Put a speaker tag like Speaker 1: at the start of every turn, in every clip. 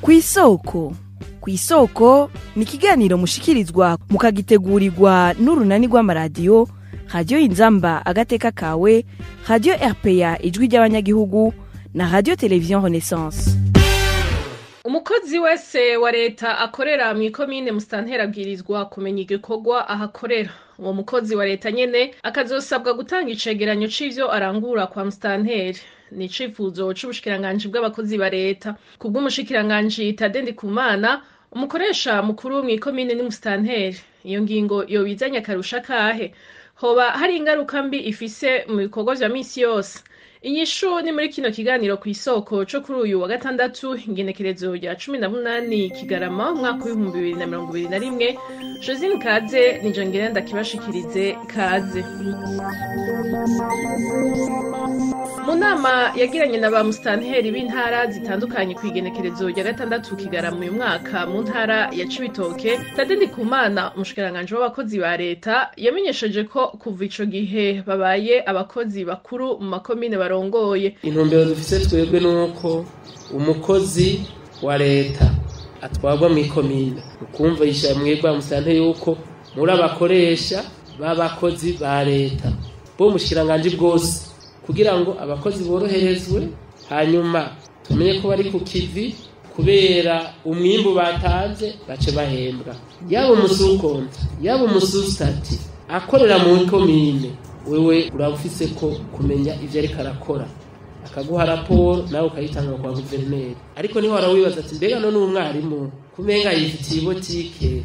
Speaker 1: Kw'isoko. Kw'isoko ni ikiganiro mushikirizwa mukagitegurirwa n'urunani rw'amaradiyo Radio Inzamba agateka kawe, Radio RPA ijwi ry'abanyagihugu na Radio Television Renaissance.
Speaker 2: Umukozi wese wa leta akorera mw'ikomine Musitanteri abwirizwa kumenya igikorwa ahakorera. Uwo mukozi wa leta nyene akazosabwa gutanga icegeranyo c'ivyo arangura kwa Musitanteri. Ni icifuzo c'ubushikiranganji bw'abakozi ba leta. Kubw'umushikiranganji Tade Ndikumana, umukoresha mukuru mw'ikomine ni Musitanteri. Iyo ngingo yobizanye akarusha kahe? Hoba hari ingaruka mbi ifise mu bikorwa vya misi yose? Inyishu ni muri kino kiganiro kw'isoko co kuri uyu wa gatandatu ingenekerezo rya 18 Kigarama umwaka w'ibihumbi 2021. Josine Kaze nije ngire ndakibashikirize kaze. Mu nama yagiranye na ba Musitanteri b'intara zitandukanye kw'igenekerezo rya gatandatu Kigarama uyu mwaka mu ntara ya Cibitoke, Tade Ndikumana umushikiranganji w'abakozi ba leta yamenyesheje ko kuva ico gihe babaye abakozi bakuru mu makomine barongoye.
Speaker 3: Intumbero dufise twebwe nuko umukozi wa leta atwarwa mw'ikomine ukumva yishaye mwebwe Musitanteri yuko muri abakoresha b'abakozi ba leta bo mushikiranganje bwose kugira ngo abakozi boroherezwe, hanyuma tumenye ko bari ku kivi kubera umwimbu batanze bace bahembwa. Yaba umusukonta yaba umususitati akorera mu komine, wewe urabufise ko kumenya ivyo ariko arakora, akaguha raporo nawe ukayitanga kwa guverineri. Ariko niho warawibaza ati mbega none umwarimu kumenga yifitiye ibotike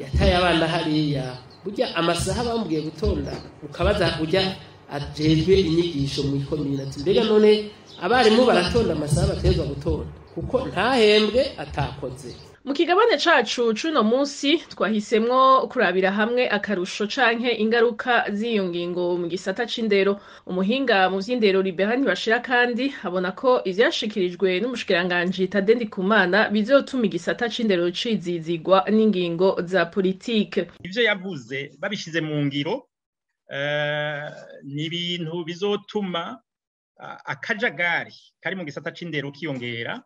Speaker 3: yataye abana hariya, burya amasaha bambwiye gutonda ukabaza ujya ajejwe inyigisho mu ikomine ati mbega none abarimu baratonda amasaha bategezwa gutonda kuko ntahembwe atakoze.
Speaker 2: Mu kigabane cacu cuno munsi twahisemwo kurabira hamwe akarusho canke ingaruka z'iyo ngingo mu gisata c'indero. Umuhinga mu vy'indero Liberani bashira kandi abona ko ivyashikirijwe n'umushikiranganji Tade Ndikumana bizotuma igisata c'indero cizizigwa n'ingingo za politike.
Speaker 4: Ivyo yavuze babishize mu ngiro ni ibintu bizotuma akajagari kari mu gisata c'indero kiyongera.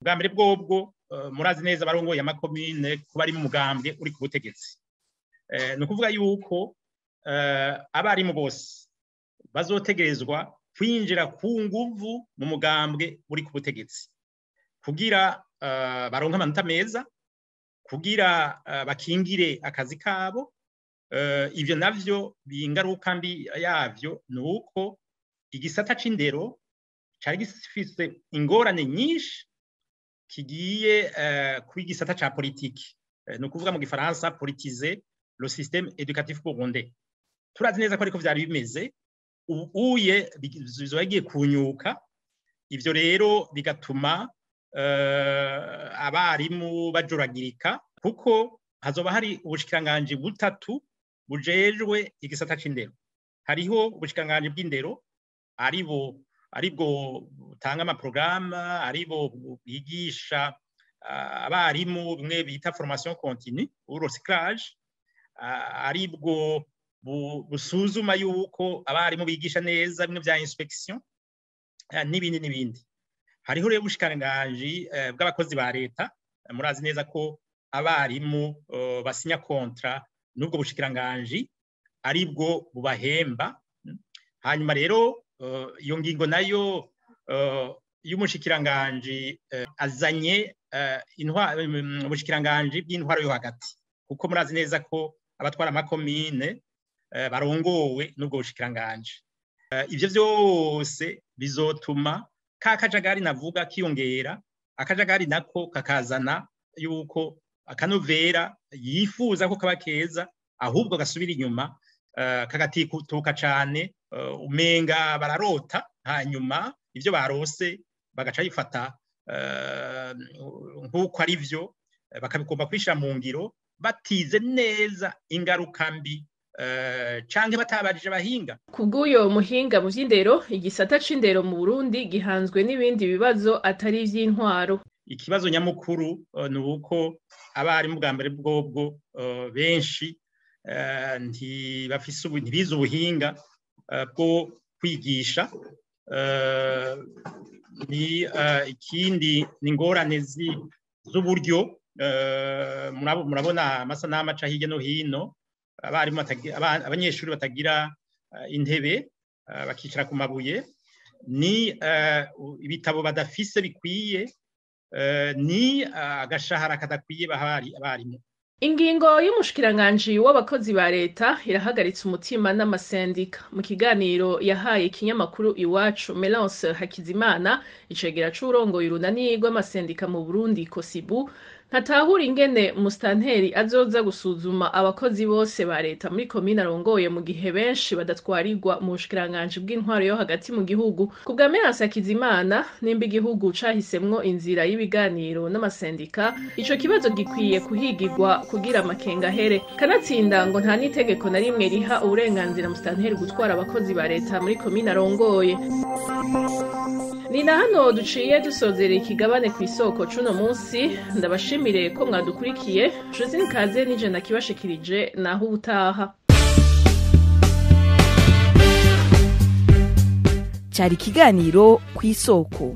Speaker 4: Bwa mbere bwobwo murazi neza barongoye amakomine kuba ari mu mugambwe uri ku butegetsi. Ni ukuvuga yuko abarimu bose bazotegerezwa kwinjira ku nguvu mu mugambwe uri ku butegetsi kugira baronke amanota meza, kugira bakingire akazi kabo. Ivyo navyo bingaruka mbi yavyo ni uko igisata c'indero cari gifise ingorane nyinshi kigiye kwigisata ca politiki. Ni ukuvuga mu gifaransa politiser le système éducatif burundais. Turazi neza ko ariko vyari bimeze, uye bizogiye kunyuka. Ivyo rero bigatuma abarimu bajuragirika kuko hazoba hari ubushikiranganji butatu bujejwe igisata c'indero. Hariho ubushikiranganji bw'indero aribwo butanga amaprograme, aribo bigisha abarimu bimwe bita formation continue ou recyclage, aribwo busuzuma yuko abarimu bigisha neza bimwe vya inspection n'ibindi. Hariho rero ubushikiranganji bw'abakozi ba leta. Murazi neza ko abarimu basinya kontra n'ubwo bushikiranganji aribwo bubahemba. Hanyuma rero iyo ngingo nayo y'umushikiranganji azanye ubushikiranganji bw'intwaro yo hagati, kuko murazi neza ko abatwara amakomine barongowe n'ubwo bushikiranganji. Ivyo vyose bizotuma ka kajagari navuga kiyongera. Akajagari nako kakazana yuko akanovera yifuza ko kaba keza ahubwo gasubira inyuma, kagatikutuka cane, umenga bararota, hanyuma ivyo barose bagaca bifata nk'uko ari vyo, bakabigomba kwishira mu ngiro batize neza ingaruka mbi canke batabarije abahinga.
Speaker 2: Kubw'uyo muhinga mu vy'indero, igisata c'indero mu Burundi gihanzwe n'ibindi bibazo atari ivy'intwaro.
Speaker 4: Ikibazo nyamukuru ni uko abarimu bwa mbere bwobwo benshi ntibize ubuhinga bwo kwigisha. Ikindi ni ingorane z'uburyo murabona amasanamu aca hirya no hino abanyeshuri batagira intebe bakicara ku mabuye, ni ibitabo badafise bikwiye, ni agashahara kadakwiye bahari abarimu.
Speaker 2: Ingingo y'umushikiranganji w'abakozi ba leta irahagaritse umutima n'amasendika. Mu kiganiro yahaye ikinyamakuru Iwacu, Melance Hakizimana, icegera c'urongoye urunani rw'amasendika mu Burundi Kosibu, ntatahura ingene musitanteri azoza gusuzuma abakozi bose ba leta muri komine arongoye mu gihe benshi badatwarirwa mu bushikiranganji bw'intwaro yo hagati mu gihugu. Ku bwa Melance Hakizimana, nimba igihugu cahisemwo inzira y'ibiganiro n'amasendika, ico kibazo gikwiye kuhigirwa kugira amakenga ahere. Kanatsinda ngo nta n'itegeko na rimwe riha uburenganzira musitanteri gutwara abakozi ba leta muri komine arongoye. Ni na hano duciye dusozera ikigabane kw'isoko cuno munsi. Ndabashimire ko mwadukurikiye. Josine Kaze nije nakibashikirije, naho ubutaha.
Speaker 1: Cari ikiganiro kw'isoko.